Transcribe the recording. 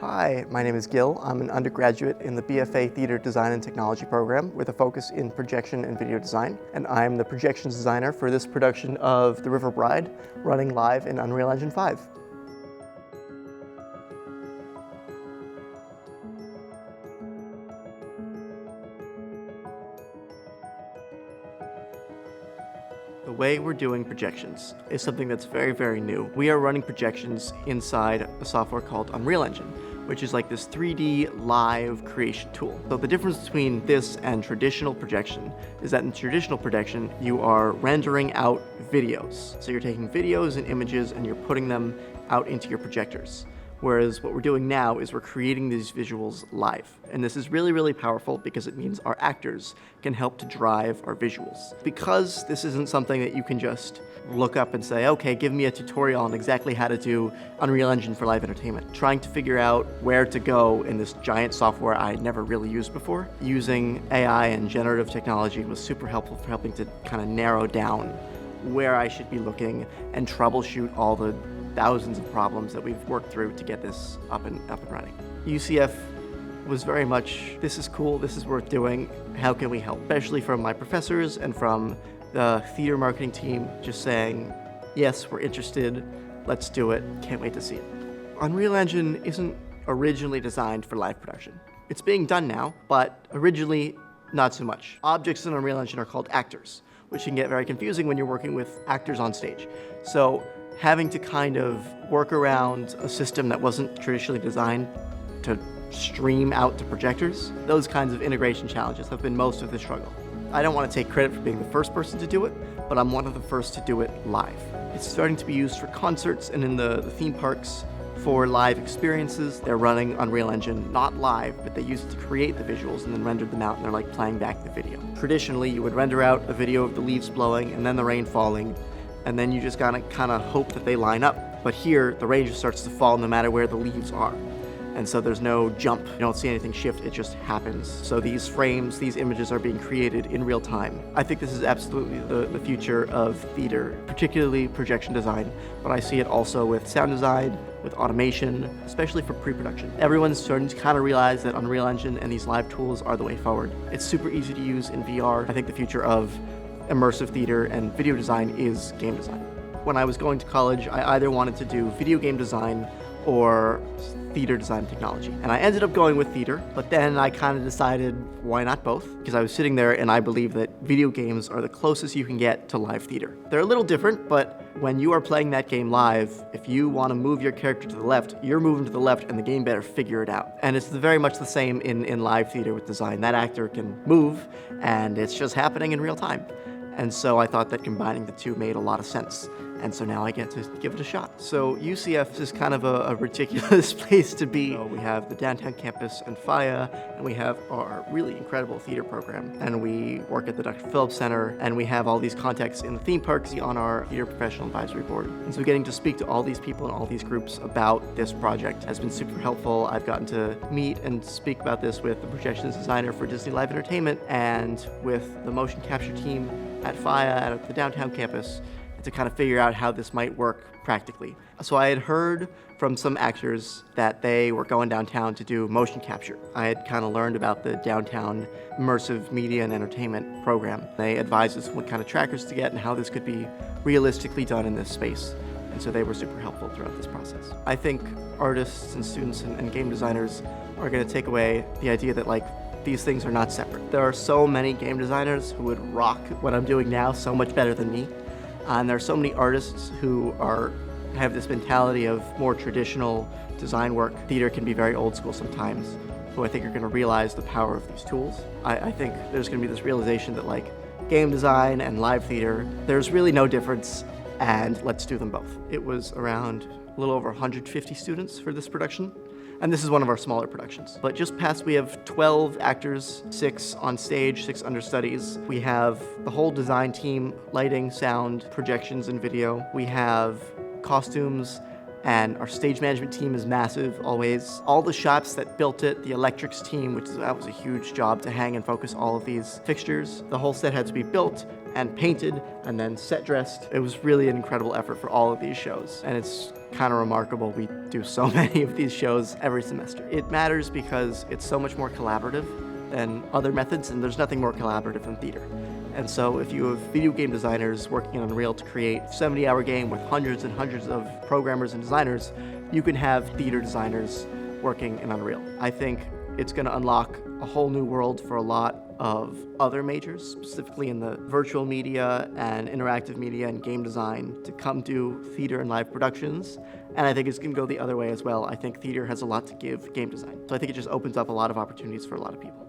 Hi, my name is Gil. I'm an undergraduate in the BFA Theater Design and Technology program with a focus in projection and video design. And I'm the projections designer for this production of The River Bride, running live in Unreal Engine 5. The way we're doing projections is something that's very, very new. We are running projections inside a software called Unreal Engine, which is like this 3D live creation tool. So the difference between this and traditional projection is that in traditional projection, you are rendering out videos. So you're taking videos and images and you're putting them out into your projectors. Whereas what we're doing now is we're creating these visuals live. And this is really, really powerful because it means our actors can help to drive our visuals. Because this isn't something that you can just look up and say, okay, give me a tutorial on exactly how to do Unreal Engine for live entertainment. Trying to figure out where to go in this giant software I had never really used before. Using AI and generative technology was super helpful for helping to kind of narrow down where I should be looking and troubleshoot all the thousands of problems that we've worked through to get this up and running. UCF was very much, this is cool, this is worth doing, how can we help? Especially from my professors and from the theater marketing team, just saying, yes, we're interested, let's do it, can't wait to see it. Unreal Engine isn't originally designed for live production. It's being done now, but originally not so much. Objects in Unreal Engine are called actors, which can get very confusing when you're working with actors on stage. So having to kind of work around a system that wasn't traditionally designed to stream out to projectors, those kinds of integration challenges have been most of the struggle. I don't want to take credit for being the first person to do it, but I'm one of the first to do it live. It's starting to be used for concerts and in the theme parks for live experiences. They're running Unreal Engine, not live, but they use it to create the visuals and then render them out, and they're like playing back the video. Traditionally, you would render out a video of the leaves blowing and then the rain falling, and then you just gotta kind of hope that they line up. But here, the rain just starts to fall no matter where the leaves are. And so there's no jump. You don't see anything shift, it just happens. So these frames, these images are being created in real time. I think this is absolutely the future of theater, particularly projection design, but I see it also with sound design, with automation, especially for pre-production. Everyone's starting to kind of realize that Unreal Engine and these live tools are the way forward. It's super easy to use in VR. I think the future of immersive theater and video design is game design. When I was going to college, I either wanted to do video game design or theater design technology. And I ended up going with theater, but then I kind of decided, why not both? Because I was sitting there and I believe that video games are the closest you can get to live theater. They're a little different, but when you are playing that game live, if you want to move your character to the left, you're moving to the left and the game better figure it out. And it's very much the same in live theater with design. That actor can move and it's just happening in real time. And so I thought that combining the two made a lot of sense. And so now I get to give it a shot. So UCF is kind of a ridiculous place to be. So we have the downtown campus and FIA, and we have our really incredible theater program. And we work at the Dr. Phillips Center, and we have all these contacts in the theme parks on our theater professional advisory board. And so getting to speak to all these people and all these groups about this project has been super helpful. I've gotten to meet and speak about this with the projections designer for Disney Live Entertainment and with the motion capture team at FIA at the downtown campus, to kind of figure out how this might work practically. So I had heard from some actors that they were going downtown to do motion capture. I had kind of learned about the downtown immersive media and entertainment program. They advised us what kind of trackers to get and how this could be realistically done in this space. And so they were super helpful throughout this process. I think artists and students and game designers are going to take away the idea that these things are not separate. There are so many game designers who would rock what I'm doing now so much better than me. And there are so many artists who have this mentality of more traditional design work. Theater can be very old school sometimes, who I think are going to realize the power of these tools. I think there's going to be this realization that game design and live theater, there's really no difference, and let's do them both. It was around a little over 150 students for this production. And this is one of our smaller productions. But just past, we have 12 actors, 6 on stage, 6 understudies. We have the whole design team, lighting, sound, projections, and video. We have costumes And our stage management team is massive, always. All the shops that built it, the electrics team, that was a huge job to hang and focus all of these fixtures. The whole set had to be built and painted and then set dressed. It was really an incredible effort for all of these shows. And it's kind of remarkable. We do so many of these shows every semester. It matters because it's so much more collaborative than other methods, and there's nothing more collaborative than theater. And so if you have video game designers working on Unreal to create a 70-hour game with hundreds and hundreds of programmers and designers, you can have theater designers working in Unreal. I think it's going to unlock a whole new world for a lot of other majors, specifically in the virtual media and interactive media and game design, to come do theater and live productions. And I think it's going to go the other way as well. I think theater has a lot to give game design. So I think it just opens up a lot of opportunities for a lot of people.